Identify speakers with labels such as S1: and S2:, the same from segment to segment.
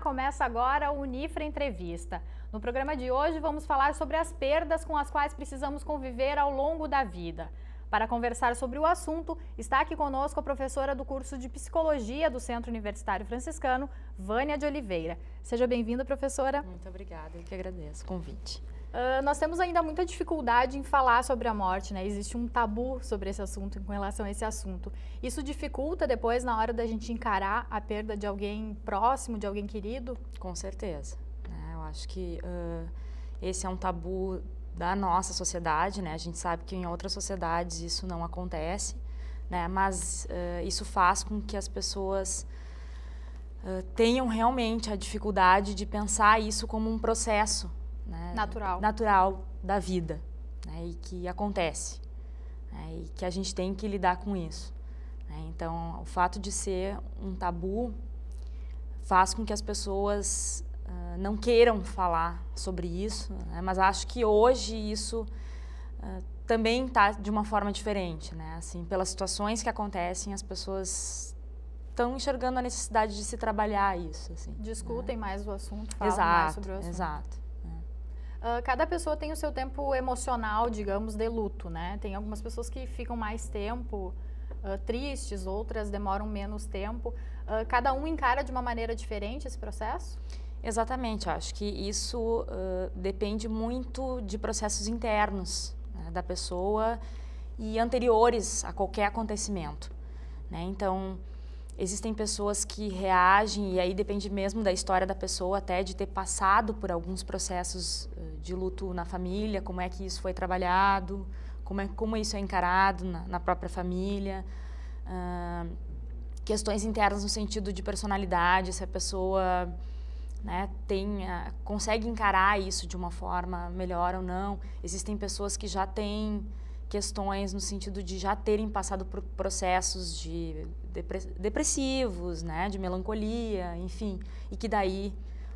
S1: Começa agora o Unifra Entrevista. No programa de hoje vamos falar sobre as perdas com as quais precisamos conviver ao longo da vida. Para conversar sobre o assunto, está aqui conosco a professora do curso de Psicologia do Centro Universitário Franciscano, Vânia de Oliveira. Seja bem-vinda, professora.
S2: Muito obrigada, eu que agradeço o convite.
S1: Nós temos ainda muita dificuldade em falar sobre a morte, né? Existe um tabu sobre esse assunto, com relação a esse assunto. Isso dificulta depois, na hora da gente encarar a perda de alguém próximo, de alguém querido?
S2: Com certeza. Eu acho que esse é um tabu da nossa sociedade, né? A gente sabe que em outras sociedades isso não acontece, né? Mas isso faz com que as pessoas tenham realmente a dificuldade de pensar isso como um processo, né, natural da vida, né, e que acontece, né, e que a gente tem que lidar com isso, né. Então, o fato de ser um tabu faz com que as pessoas não queiram falar sobre isso, né, mas acho que hoje isso também está de uma forma diferente, né, assim, pelas situações que acontecem, as pessoas estão enxergando a necessidade de se trabalhar isso. Assim,
S1: discutem, né, mais o assunto, falam
S2: exato,
S1: mais sobre o assunto.
S2: Exato.
S1: Cada pessoa tem o seu tempo emocional, digamos, de luto, né? Tem algumas pessoas que ficam mais tempo tristes, outras demoram menos tempo. Cada um encara de uma maneira diferente esse processo?
S2: Exatamente, eu acho que isso depende muito de processos internos, né, da pessoa e anteriores a qualquer acontecimento, né? Então, existem pessoas que reagem, e aí depende mesmo da história da pessoa, até de ter passado por alguns processos de luto na família, como é que isso foi trabalhado, como isso é encarado na própria família, questões internas no sentido de personalidade, se a pessoa, né, consegue encarar isso de uma forma melhor ou não. Existem pessoas que já têm questões no sentido de já terem passado por processos de depressivos, né, de melancolia, enfim, e que daí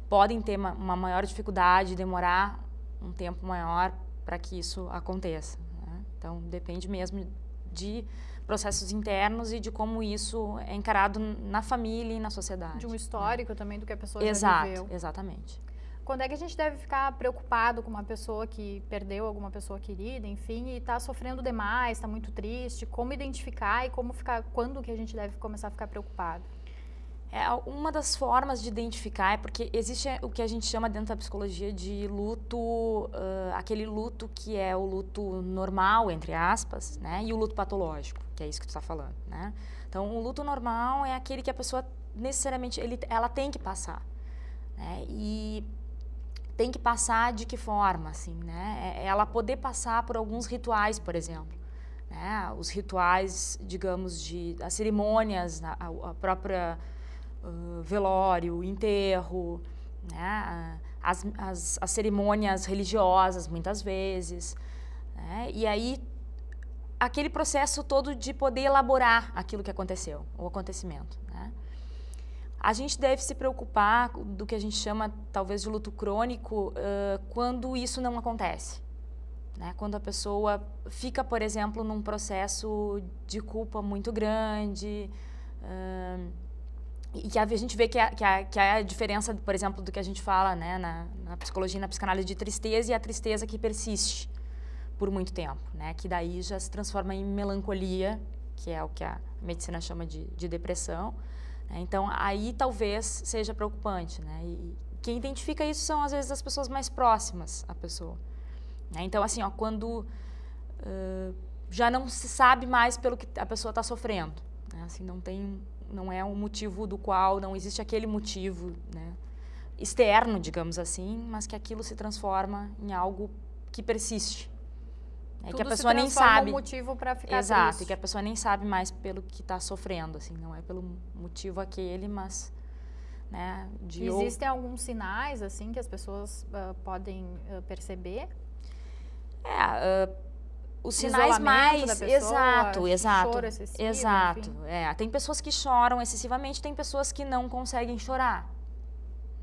S2: podem ter uma maior dificuldade, demorar um tempo maior para que isso aconteça, né? Então, depende mesmo de processos internos e de como isso é encarado na família e na sociedade.
S1: De um histórico, né, também do que a pessoa
S2: já
S1: viveu.
S2: Exatamente.
S1: Quando é que a gente deve ficar preocupado com uma pessoa que perdeu alguma pessoa querida, enfim, e está sofrendo demais, está muito triste? Como identificar e quando que a gente deve começar a ficar preocupado?
S2: Uma das formas de identificar é porque existe o que a gente chama dentro da psicologia de luto, aquele luto que é o luto normal, entre aspas, né, e o luto patológico, que é isso que tu está falando, né? Então, o luto normal é aquele que a pessoa necessariamente ela tem que passar, né? E tem que passar de que forma, assim, né? Ela poder passar por alguns rituais, por exemplo, né? Os rituais, digamos, as cerimônias, a própria velório, enterro, né? As cerimônias religiosas, muitas vezes, né? E aí, aquele processo todo de poder elaborar aquilo que aconteceu, o acontecimento, né? A gente deve se preocupar do que a gente chama, talvez, de luto crônico, quando isso não acontece, né? Quando a pessoa fica, por exemplo, num processo de culpa muito grande, e que a gente vê que é a diferença, por exemplo, do que a gente fala, né, na psicologia e na psicanálise, de tristeza, e a tristeza que persiste por muito tempo, né? Que daí já se transforma em melancolia, que é o que a medicina chama de depressão. Então, aí talvez seja preocupante, né? E quem identifica isso são, às vezes, as pessoas mais próximas à pessoa, né? Então, assim, quando já não se sabe mais pelo que a pessoa está sofrendo, né? Assim, não é um motivo do qual não existe aquele motivo, né, externo, digamos assim, mas que aquilo se transforma em algo que persiste.
S1: Tudo
S2: que a pessoa nem sabe
S1: um motivo para ficar
S2: exato,
S1: triste.
S2: E que a pessoa nem sabe mais pelo que está sofrendo, assim, não é pelo motivo aquele, mas, né,
S1: existem alguns sinais, assim, que as pessoas podem perceber?
S2: Os sinais mais
S1: da pessoa,
S2: exato,
S1: choro excessivo,
S2: exato.
S1: Enfim.
S2: Tem pessoas que choram excessivamente, tem pessoas que não conseguem chorar,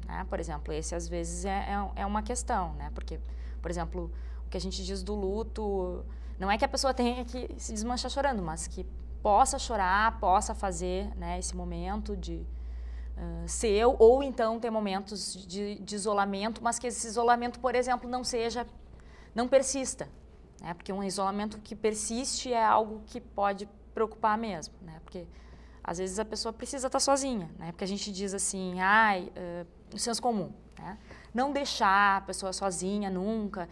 S2: né? Por exemplo, esse às vezes é uma questão, né? Porque, por exemplo, o que a gente diz do luto, não é que a pessoa tenha que se desmanchar chorando, mas que possa chorar, possa fazer, né, esse momento de seu, ou então ter momentos de isolamento, mas que esse isolamento, por exemplo, não persista, né? Porque um isolamento que persiste é algo que pode preocupar mesmo, né? Porque às vezes a pessoa precisa estar sozinha, né? Porque a gente diz assim, o senso comum, né? Não deixar a pessoa sozinha nunca.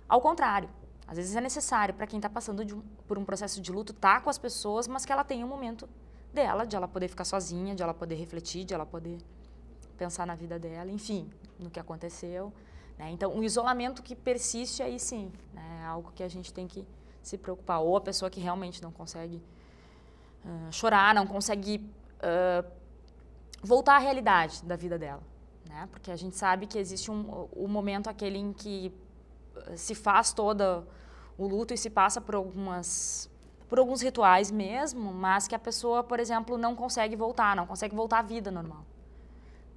S2: Ao contrário, às vezes é necessário para quem está passando por um processo de luto estar com as pessoas, mas que ela tenha um momento dela, de ela poder ficar sozinha, de ela poder refletir, de ela poder pensar na vida dela, enfim, no que aconteceu, né? Então, um isolamento que persiste aí sim, né? É algo que a gente tem que se preocupar. Ou a pessoa que realmente não consegue chorar, não consegue voltar à realidade da vida dela, né? Porque a gente sabe que existe um momento aquele em que se faz todo o luto e se passa por alguns rituais mesmo, mas que a pessoa, por exemplo, não consegue voltar à vida normal,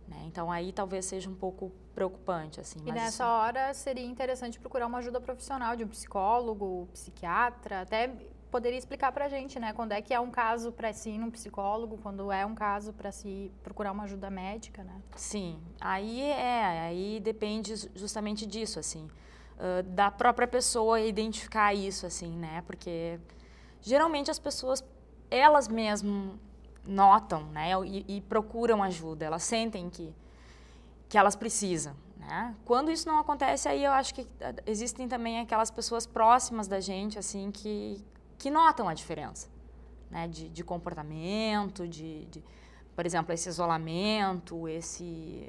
S2: né? Então aí talvez seja um pouco preocupante, assim.
S1: E nessa hora seria interessante procurar uma ajuda profissional de um psicólogo, psiquiatra, até poderia explicar pra gente, né, quando é que é um caso para se ir num psicólogo, quando é um caso para se procurar uma ajuda médica, né?
S2: Sim, aí depende justamente disso, assim, da própria pessoa identificar isso, assim, né, porque geralmente as pessoas, elas mesmas notam, né, e procuram ajuda, elas sentem que elas precisam, né. Quando isso não acontece, aí eu acho que existem também aquelas pessoas próximas da gente, assim, que notam a diferença, né, de comportamento, por exemplo, esse isolamento, esse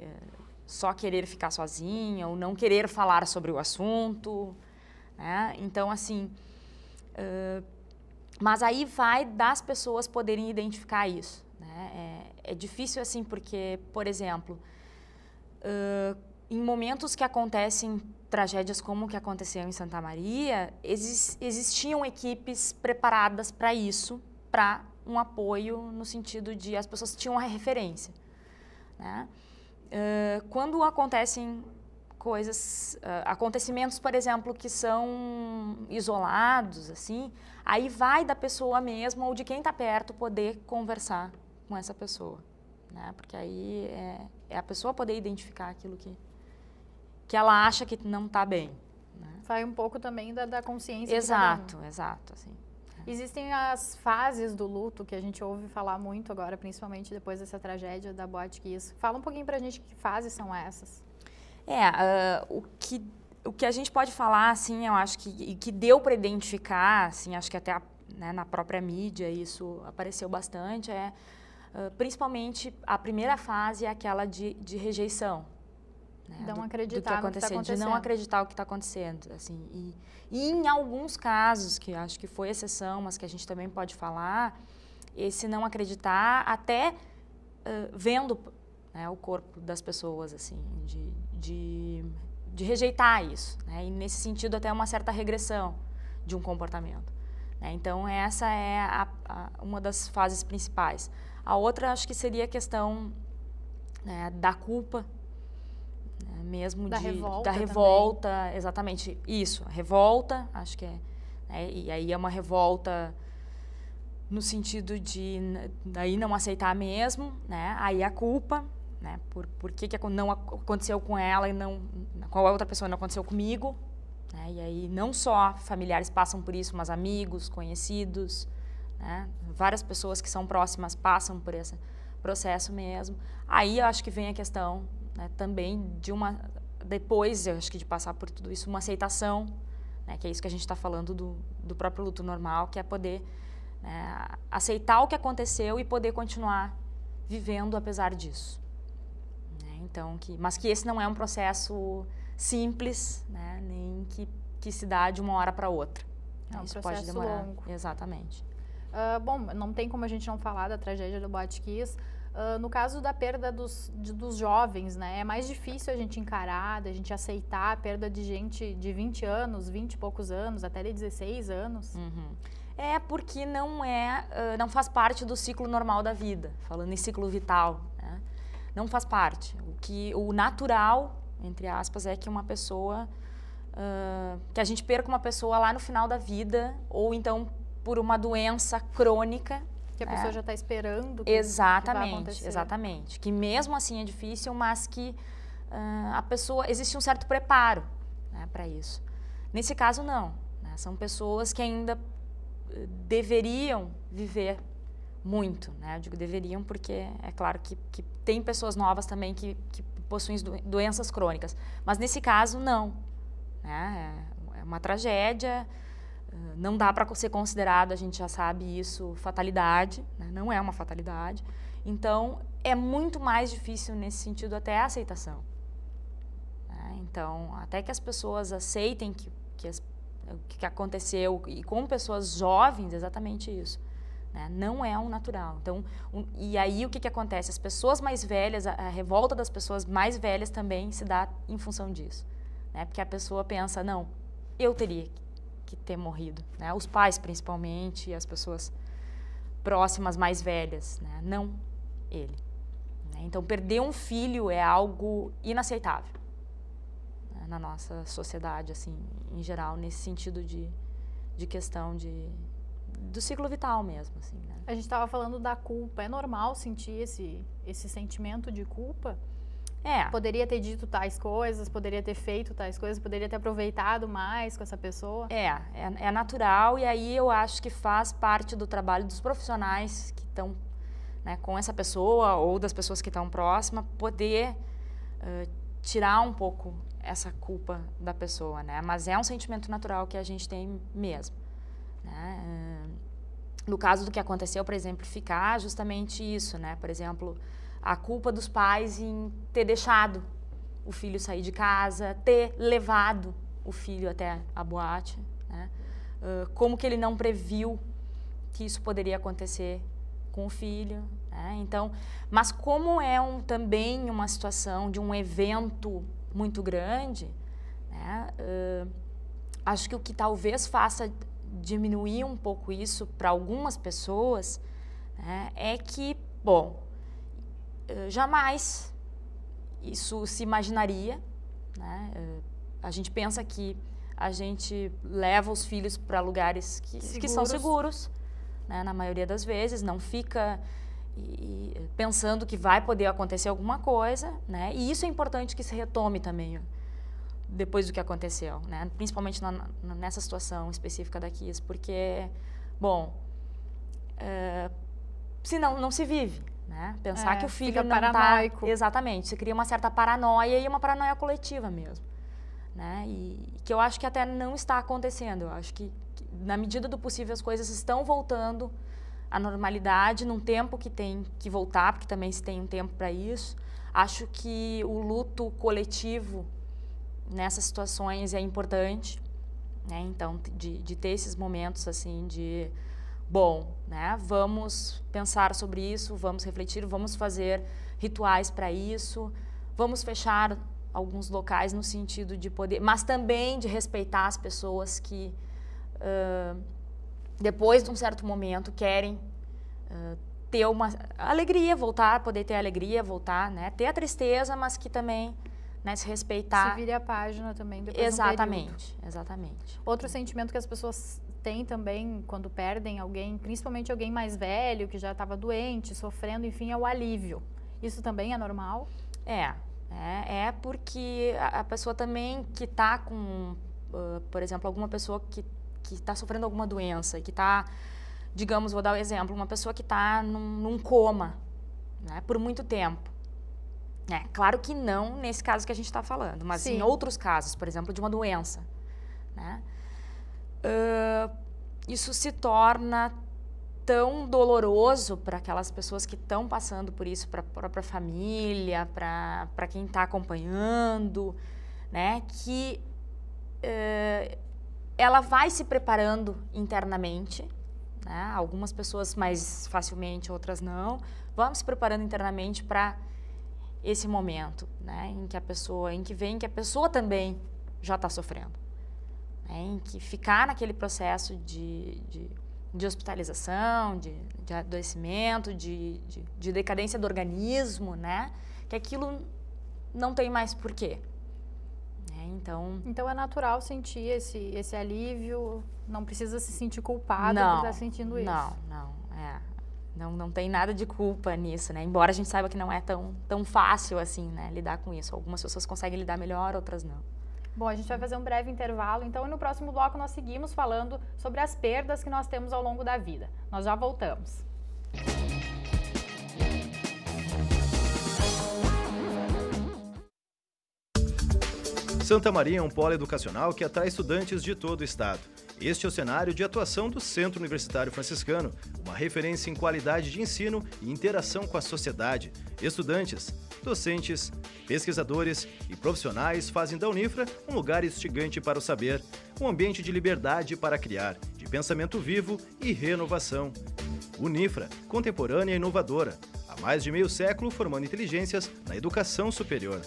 S2: só querer ficar sozinha ou não querer falar sobre o assunto, né? Então, assim, mas aí vai das pessoas poderem identificar isso, né? É difícil, assim, porque, por exemplo, em momentos que acontecem tragédias como o que aconteceu em Santa Maria, existiam equipes preparadas para isso, para um apoio no sentido de as pessoas tinham uma referência, né? Quando acontecem acontecimentos, por exemplo, que são isolados, assim, aí vai da pessoa mesma ou de quem está perto poder conversar com essa pessoa, né? Porque aí é a pessoa poder identificar aquilo que ela acha que não está bem, né?
S1: Vai um pouco também da consciência.
S2: Exato, assim.
S1: Existem as fases do luto que a gente ouve falar muito agora, principalmente depois dessa tragédia da Boate Kiss. Fala um pouquinho pra gente que fases são essas.
S2: O que a gente pode falar, assim, eu acho que deu para identificar, assim, acho que até né, na própria mídia isso apareceu bastante, principalmente a primeira fase é aquela de rejeição. Né,
S1: não acreditar no que está acontecendo.
S2: De não acreditar o que está acontecendo, assim, e em alguns casos, que acho que foi exceção, mas que a gente também pode falar, esse não acreditar até vendo, né, o corpo das pessoas, assim, de rejeitar isso, né, e nesse sentido até uma certa regressão de um comportamento, né. Então essa é uma das fases principais. A outra acho que seria a questão, né, da culpa, mesmo
S1: da
S2: revolta, também. Exatamente isso, a revolta, acho que né, e aí é uma revolta no sentido de daí não aceitar mesmo, né, aí a culpa, né, por que não aconteceu com ela e não com a outra pessoa não aconteceu comigo, né, e aí não só familiares passam por isso, mas amigos, conhecidos, né, várias pessoas que são próximas passam por esse processo mesmo. Aí eu acho que vem a questão, né, também depois, eu acho que de passar por tudo isso, uma aceitação, né, que é isso que a gente está falando do próprio luto normal, que é poder, né, aceitar o que aconteceu e poder continuar vivendo apesar disso. Né, então, mas que esse não é um processo simples, né, nem que se dá de uma hora para outra.
S1: É um
S2: isso
S1: processo
S2: pode demorar.
S1: longo.
S2: Exatamente.
S1: Bom, não tem como a gente não falar da tragédia do Boate Kiss. No caso da perda dos jovens, né, é mais difícil a gente encarar, a gente aceitar a perda de gente de 20 anos, 20 e poucos anos, até de 16 anos.
S2: Uhum. Porque não faz parte do ciclo normal da vida, falando em ciclo vital, né? Não faz parte. O natural, entre aspas, é que uma pessoa, que a gente perca uma pessoa lá no final da vida, ou então por uma doença crônica,
S1: que a pessoa já está esperando que
S2: exatamente,
S1: vai acontecer.
S2: Exatamente. Que mesmo assim é difícil, mas que a pessoa... Existe um certo preparo, né, para isso. Nesse caso, não. Né? São pessoas que ainda deveriam viver muito. Né? Eu digo deveriam porque é claro que tem pessoas novas também que possuem doenças crônicas. Mas nesse caso, não. Né? É uma tragédia, não dá para ser considerado, a gente já sabe isso, fatalidade. Né? Não é uma fatalidade. Então, é muito mais difícil nesse sentido até a aceitação. Né? Então, até que as pessoas aceitem o que aconteceu, e com pessoas jovens, exatamente isso. Né? Não é um natural. Então, e aí o que acontece? As pessoas mais velhas, a revolta das pessoas mais velhas também se dá em função disso. Né? Porque a pessoa pensa, não, eu teria que ter morrido. Né? Os pais, principalmente, e as pessoas próximas mais velhas, né? Não ele. Né? Então, perder um filho é algo inaceitável, né? Na nossa sociedade, assim, em geral, nesse sentido de questão do ciclo vital mesmo, assim, né?
S1: A gente estava falando da culpa. É normal sentir esse sentimento de culpa? Poderia ter dito tais coisas, poderia ter feito tais coisas, poderia ter aproveitado mais com essa pessoa?
S2: É natural, e aí eu acho que faz parte do trabalho dos profissionais que estão, né, com essa pessoa ou das pessoas que estão próximas, poder tirar um pouco essa culpa da pessoa, né? Mas é um sentimento natural que a gente tem mesmo. Né? No caso do que aconteceu, para exemplificar, justamente isso, né? Por exemplo, a culpa dos pais em ter deixado o filho sair de casa, ter levado o filho até a boate, né? Como que ele não previu que isso poderia acontecer com o filho, né? Então, mas como é também uma situação de um evento muito grande, né? Acho que o que talvez faça diminuir um pouco isso para algumas pessoas, né, é que, bom, jamais isso se imaginaria, né? A gente pensa que a gente leva os filhos para lugares que são seguros, né, na maioria das vezes, não fica pensando que vai poder acontecer alguma coisa, né? E isso é importante que se retome também depois do que aconteceu, né? Principalmente nessa situação específica da Kiss, porque, bom, senão não se vive, né? Pensar que o filho não
S1: paranoico.
S2: Exatamente, você cria uma certa paranoia e uma paranoia coletiva mesmo, né? E que eu acho que até não está acontecendo. Eu acho que na medida do possível as coisas estão voltando à normalidade num tempo que tem que voltar, porque também se tem um tempo para isso. Acho que o luto coletivo nessas situações é importante, né? Então, de ter esses momentos assim de, bom, né? Vamos pensar sobre isso, vamos refletir, vamos fazer rituais para isso, vamos fechar alguns locais no sentido de poder, mas também de respeitar as pessoas que depois de um certo momento querem ter uma alegria, poder ter alegria, voltar, né? Ter a tristeza, mas que também, né, se respeitar.
S1: Se vire a página também depois.
S2: Exatamente, exatamente.
S1: Outro sentimento que as pessoas têm também quando perdem alguém, principalmente alguém mais velho, que já estava doente, sofrendo, enfim, é o alívio. Isso também é normal?
S2: É porque a pessoa também que está com, por exemplo, alguma pessoa que está sofrendo alguma doença, que está, digamos, vou dar um exemplo, uma pessoa que está num coma, né, por muito tempo. Claro que não nesse caso que a gente está falando, mas
S1: Sim.
S2: Em outros casos, por exemplo, de uma doença, né? Isso se torna tão doloroso para aquelas pessoas que estão passando por isso, para a própria família, para quem está acompanhando, né? Que ela vai se preparando internamente, né? Algumas pessoas mais facilmente, outras não, vão se preparando internamente para esse momento, né, em que a pessoa também já está sofrendo, né, em que ficar naquele processo de hospitalização, de adoecimento, de decadência do organismo, né, que aquilo não tem mais porquê.
S1: Então é natural sentir esse alívio, não precisa se sentir culpado por estar sentindo isso.
S2: Não. Não tem nada de culpa nisso, né? Embora a gente saiba que não é tão fácil assim, né, lidar com isso. Algumas pessoas conseguem lidar melhor, outras não.
S1: Bom, a gente vai fazer um breve intervalo, então, e no próximo bloco nós seguimos falando sobre as perdas que nós temos ao longo da vida. Nós já voltamos.
S3: Santa Maria é um polo educacional que atrai estudantes de todo o estado. Este é o cenário de atuação do Centro Universitário Franciscano, uma referência em qualidade de ensino e interação com a sociedade. Estudantes, docentes, pesquisadores e profissionais fazem da Unifra um lugar instigante para o saber, um ambiente de liberdade para criar, de pensamento vivo e renovação. Unifra, contemporânea e inovadora, há mais de meio século formando inteligências na educação superior.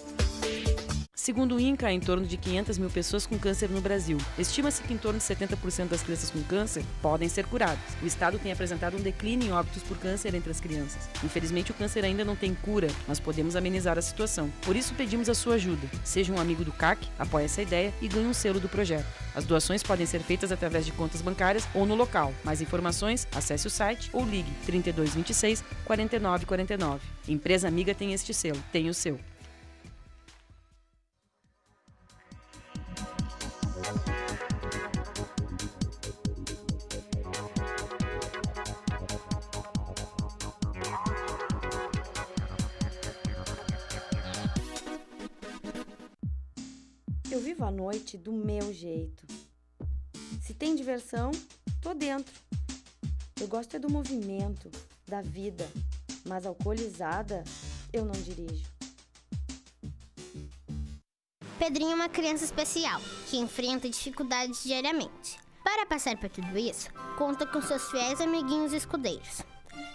S4: Segundo o INCA, há em torno de 500 mil pessoas com câncer no Brasil. Estima-se que em torno de 70% das crianças com câncer podem ser curadas. O Estado tem apresentado um declínio em óbitos por câncer entre as crianças. Infelizmente, o câncer ainda não tem cura, mas podemos amenizar a situação. Por isso, pedimos a sua ajuda. Seja um amigo do CAC, apoie essa ideia e ganhe um selo do projeto. As doações podem ser feitas através de contas bancárias ou no local. Mais informações, acesse o site ou ligue 3226 4949. Empresa amiga tem este selo, tem o seu.
S5: Eu vivo a noite do meu jeito. Se tem diversão, tô dentro. Eu gosto é do movimento, da vida, mas alcoolizada, eu não dirijo.
S6: Pedrinho é uma criança especial, que enfrenta dificuldades diariamente. Para passar por tudo isso, conta com seus fiéis amiguinhos escudeiros,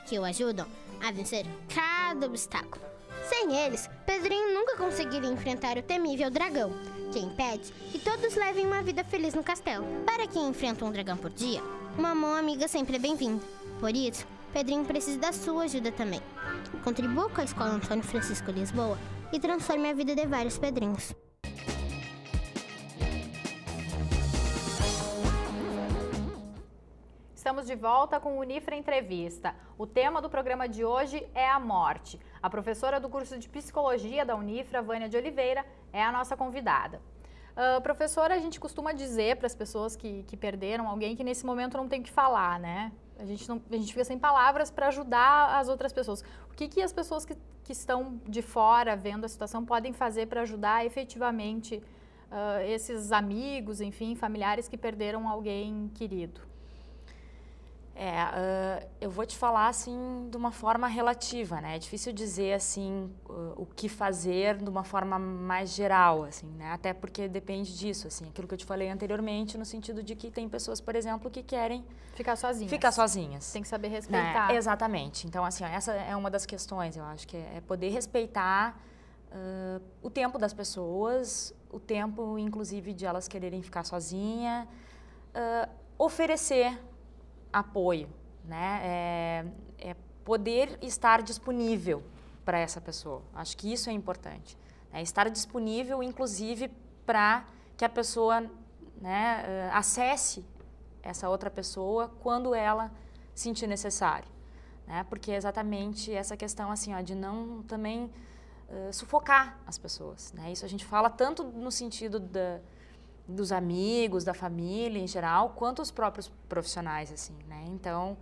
S6: que o ajudam a vencer cada obstáculo. Sem eles, Pedrinho nunca conseguiria enfrentar o temível dragão, que impede que todos levem uma vida feliz no castelo. Para quem enfrenta um dragão por dia, uma mão amiga sempre é bem-vinda. Por isso, Pedrinho precisa da sua ajuda também. Contribua com a Escola Antônio Francisco Lisboa e transforme a vida de vários Pedrinhos.
S1: Estamos de volta com o Unifra Entrevista. O tema do programa de hoje é a morte. A professora do curso de Psicologia da Unifra, Vânia de Oliveira, é a nossa convidada. Professora, a gente costuma dizer para as pessoas que perderam alguém que nesse momento não tem o que falar, né? A gente fica sem palavras para ajudar as outras pessoas. O que as pessoas que estão de fora vendo a situação podem fazer para ajudar efetivamente esses amigos, enfim, familiares que perderam alguém querido?
S2: Eu vou te falar assim de uma forma relativa, né? É difícil dizer assim o que fazer de uma forma mais geral, assim, né? Até porque depende disso, assim, aquilo que eu te falei anteriormente, no sentido de que tem pessoas, por exemplo, que querem
S1: ficar sozinhas. Tem que saber respeitar.
S2: Né? Exatamente. Então, assim, essa é uma das questões, eu acho que é poder respeitar o tempo das pessoas, o tempo, inclusive, de elas quererem ficar sozinha, oferecer apoio, né? É poder estar disponível para essa pessoa. Acho que isso é importante. Né? Estar disponível, inclusive, para que a pessoa, né, acesse essa outra pessoa quando ela sentir necessário. Né? Porque é exatamente essa questão assim, ó, de não também sufocar as pessoas. Né? Isso a gente fala tanto no sentido dos amigos, da família em geral, quanto os próprios profissionais, assim, né? Então,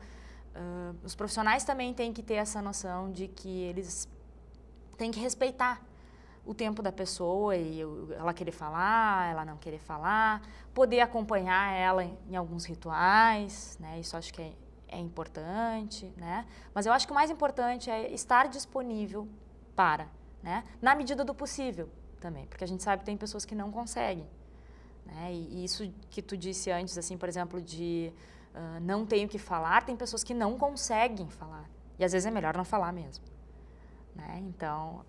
S2: os profissionais também têm que ter essa noção de que eles têm que respeitar o tempo da pessoa e ela querer falar, ela não querer falar, poder acompanhar ela em alguns rituais, né? Isso acho que é importante, né? Mas eu acho que o mais importante é estar disponível para, né? Na medida do possível também, porque a gente sabe que tem pessoas que não conseguem. Né? E isso que tu disse antes, assim, por exemplo, de não tenho o que falar, tem pessoas que não conseguem falar. E às vezes é melhor não falar mesmo. Né? Então,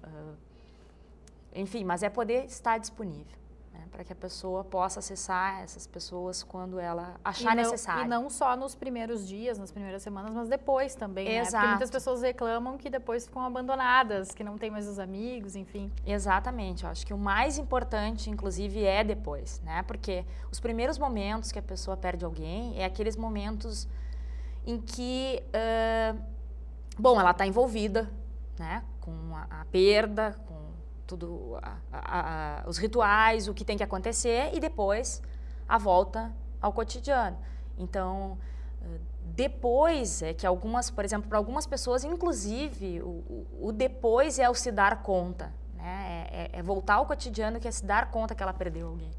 S2: enfim, mas é poder estar disponível, né? Para que a pessoa possa acessar essas pessoas quando ela achar necessário.
S1: E não só nos primeiros dias, nas primeiras semanas, mas depois também, né?
S2: Exato.
S1: Porque muitas pessoas reclamam que depois ficam abandonadas, que não tem mais os amigos, enfim.
S2: Exatamente. Eu acho que o mais importante, inclusive, é depois, né? Porque os primeiros momentos que a pessoa perde alguém é aqueles momentos em que bom, ela está envolvida, né, com a perda, com tudo, os rituais, o que tem que acontecer e depois a volta ao cotidiano. Então, depois é que por exemplo, para algumas pessoas, inclusive, o depois é o se dar conta, né, é voltar ao cotidiano, que é se dar conta que ela perdeu alguém.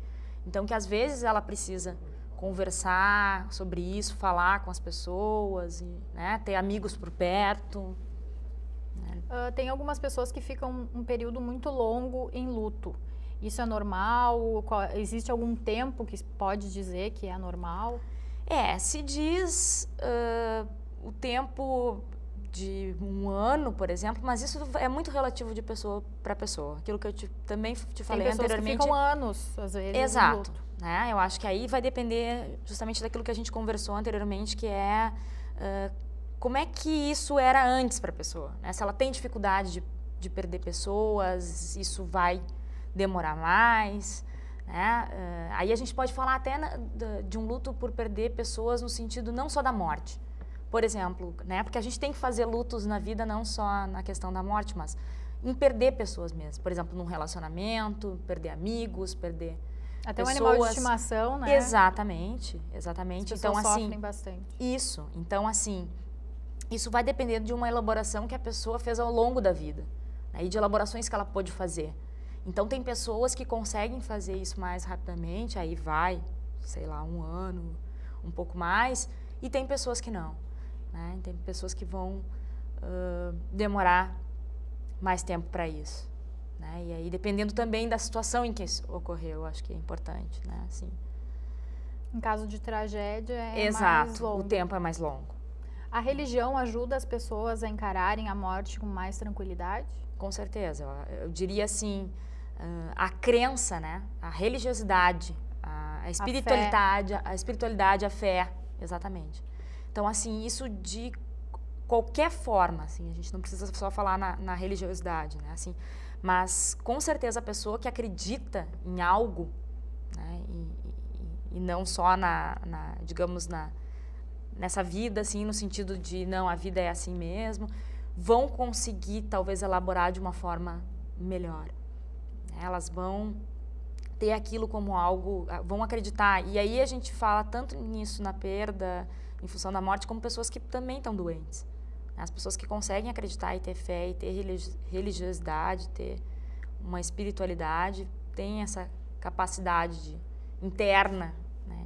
S2: Então, que às vezes ela precisa conversar sobre isso, falar com as pessoas, e, né, ter amigos por perto.
S1: Tem algumas pessoas que ficam um período muito longo em luto. Isso é normal? Existe algum tempo que pode dizer que é normal?
S2: Se diz o tempo de 1 ano, por exemplo, mas isso é muito relativo de pessoa para pessoa. Aquilo que eu também te falei anteriormente.
S1: Que ficam anos, às vezes,
S2: exato,
S1: em luto.
S2: Né? Eu acho que aí vai depender justamente daquilo que a gente conversou anteriormente, que é como é que isso era antes para a pessoa. Né? Se ela tem dificuldade de perder pessoas, isso vai demorar mais. Né? Aí a gente pode falar até de um luto por perder pessoas no sentido não só da morte. Por exemplo, né? Porque a gente tem que fazer lutos na vida não só na questão da morte, mas em perder pessoas mesmo. Por exemplo, num relacionamento, perder amigos, perder
S1: até
S2: pessoas.
S1: Um animal de estimação, né?
S2: Exatamente, exatamente.
S1: As pessoas
S2: então, assim,
S1: sofrem bastante.
S2: Isso. Então, assim, isso vai depender de uma elaboração que a pessoa fez ao longo da vida, né? E de elaborações que ela pôde fazer. Então, tem pessoas que conseguem fazer isso mais rapidamente, aí vai, sei lá, 1 ano, um pouco mais, e tem pessoas que não. Né? Tem pessoas que vão demorar mais tempo para isso. Né? E aí, dependendo também da situação em que isso ocorreu, acho que é importante. Né? Assim.
S1: Em caso de tragédia, é
S2: exato,
S1: mais longo.
S2: O tempo é mais longo.
S1: A religião ajuda as pessoas a encararem a morte com mais tranquilidade?
S2: Com certeza. Eu diria assim, a crença, né? A religiosidade, a espiritualidade, a fé, exatamente. Então, assim, isso de qualquer forma, assim, a gente não precisa só falar na religiosidade, né, assim, mas com certeza a pessoa que acredita em algo, né, e não só digamos, nessa vida, assim, no sentido de, não, a vida é assim mesmo, vão conseguir, talvez, elaborar de uma forma melhor. Elas vão ter aquilo como algo, vão acreditar, e aí a gente fala tanto nisso na perda, em função da morte, como pessoas que também estão doentes. As pessoas que conseguem acreditar e ter fé, e ter religiosidade, ter uma espiritualidade, têm essa capacidade interna, né,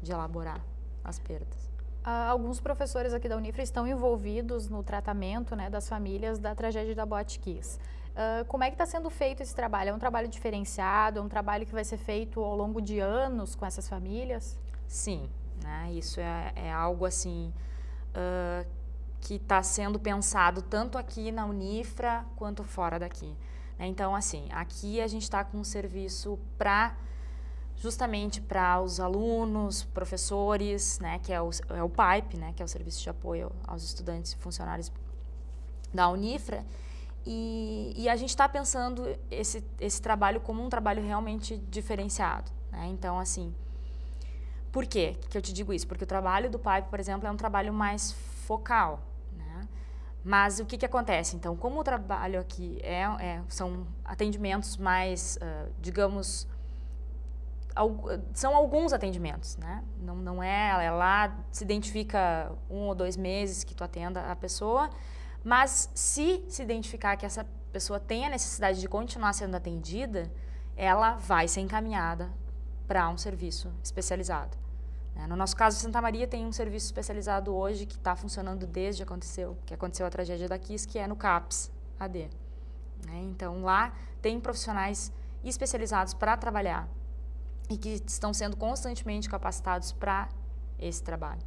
S2: de elaborar as perdas.
S1: Alguns professores aqui da Unifra estão envolvidos no tratamento, né, das famílias da tragédia da Boate Kiss. Como é que está sendo feito esse trabalho? É um trabalho diferenciado? É um trabalho que vai ser feito ao longo de anos com essas famílias?
S2: Sim. Né? Isso é algo assim que está sendo pensado tanto aqui na Unifra quanto fora daqui. Né? Então, assim, aqui a gente está com um serviço justamente para os alunos, professores, né? Que é o PAIP, né? Que é o Serviço de Apoio aos Estudantes e Funcionários da Unifra. E a gente está pensando esse trabalho como um trabalho realmente diferenciado. Né? Então, assim, por quê que eu te digo isso? Porque o trabalho do PAIP, por exemplo, é um trabalho mais focal, né? Mas o que acontece? Então, como o trabalho aqui são atendimentos mais, digamos, são alguns atendimentos, né? Não é lá, se identifica 1 ou 2 meses que tu atenda a pessoa, mas se identificar que essa pessoa tem a necessidade de continuar sendo atendida, ela vai ser encaminhada para um serviço especializado. No nosso caso, Santa Maria tem um serviço especializado hoje que está funcionando desde que aconteceu a tragédia da Kiss, que é no CAPS AD. Então, lá tem profissionais especializados para trabalhar e que estão sendo constantemente capacitados para esse trabalho.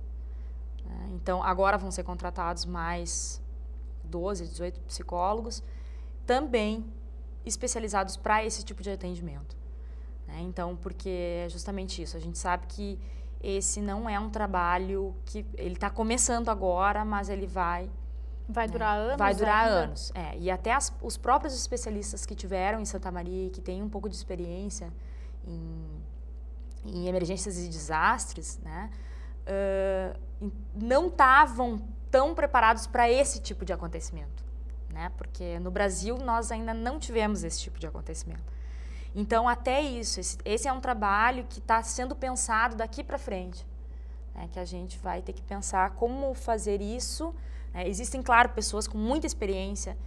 S2: Então, agora vão ser contratados mais 12, 18 psicólogos, também especializados para esse tipo de atendimento. Então, porque é justamente isso, a gente sabe que esse não é um trabalho que ele está começando agora, mas ele vai
S1: durar anos.
S2: Vai durar anos. E até os próprios especialistas que tiveram em Santa Maria, que têm um pouco de experiência em emergências e desastres, né, não estavam tão preparados para esse tipo de acontecimento, né? Porque no Brasil nós ainda não tivemos esse tipo de acontecimento. Então, até isso, esse é um trabalho que está sendo pensado daqui para frente, né? Que a gente vai ter que pensar como fazer isso. Existem, claro, pessoas com muita experiência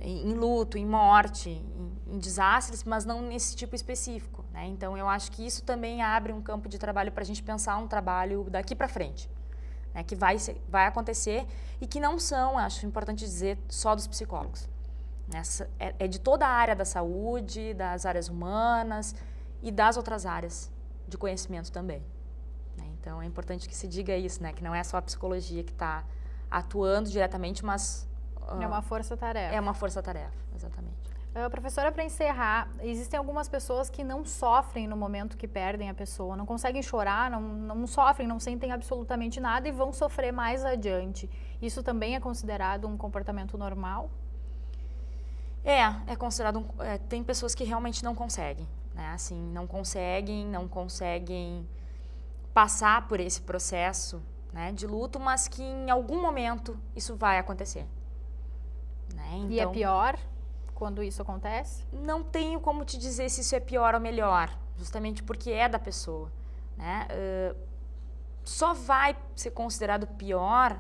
S2: em luto, em morte, em desastres, mas não nesse tipo específico, né? Então, eu acho que isso também abre um campo de trabalho para a gente pensar um trabalho daqui para frente, né? Que vai acontecer e que não são, acho importante dizer, só dos psicólogos. É de toda a área da saúde, das áreas humanas e das outras áreas de conhecimento também. Então, é importante que se diga isso, né? Que não é só a psicologia que está atuando diretamente, mas...
S1: é uma força-tarefa.
S2: É uma força-tarefa, exatamente.
S1: Professora, para encerrar, existem algumas pessoas que não sofrem no momento que perdem a pessoa, não conseguem chorar, não sofrem, não sentem absolutamente nada e vão sofrer mais adiante. Isso também é considerado um comportamento normal?
S2: É considerado tem pessoas que realmente não conseguem, né? Assim, não conseguem passar por esse processo, né, de luto, mas que em algum momento isso vai acontecer. Né? Então,
S1: e é pior quando isso acontece?
S2: Não tenho como te dizer se isso é pior ou melhor, justamente porque é da pessoa, né? Só vai ser considerado pior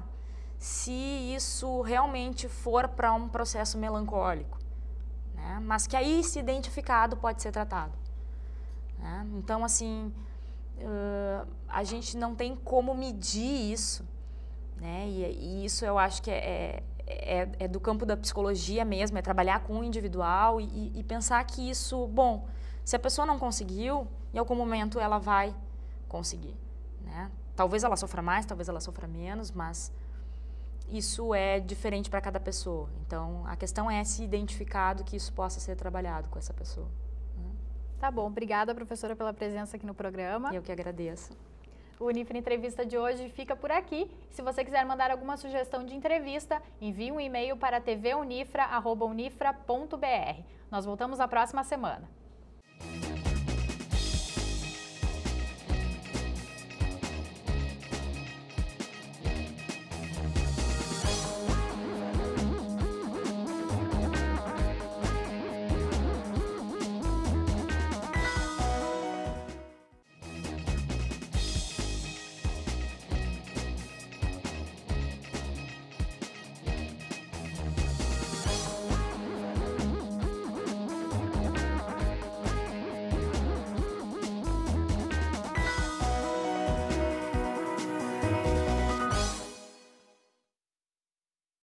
S2: se isso realmente for para um processo melancólico, né? Mas que aí, se identificado, pode ser tratado, né? Então, assim, a gente não tem como medir isso, né? E isso eu acho que é do campo da psicologia mesmo, é trabalhar com o individual e pensar que isso, bom, se a pessoa não conseguiu, em algum momento ela vai conseguir, né? Talvez ela sofra mais, talvez ela sofra menos, mas isso é diferente para cada pessoa. Então, a questão é se identificado que isso possa ser trabalhado com essa pessoa.
S1: Tá bom, obrigada, professora, pela presença aqui no programa.
S2: Eu que agradeço.
S1: O Unifra Entrevista de hoje fica por aqui. Se você quiser mandar alguma sugestão de entrevista, envie um e-mail para tvunifra@unifra.br. Nós voltamos na próxima semana.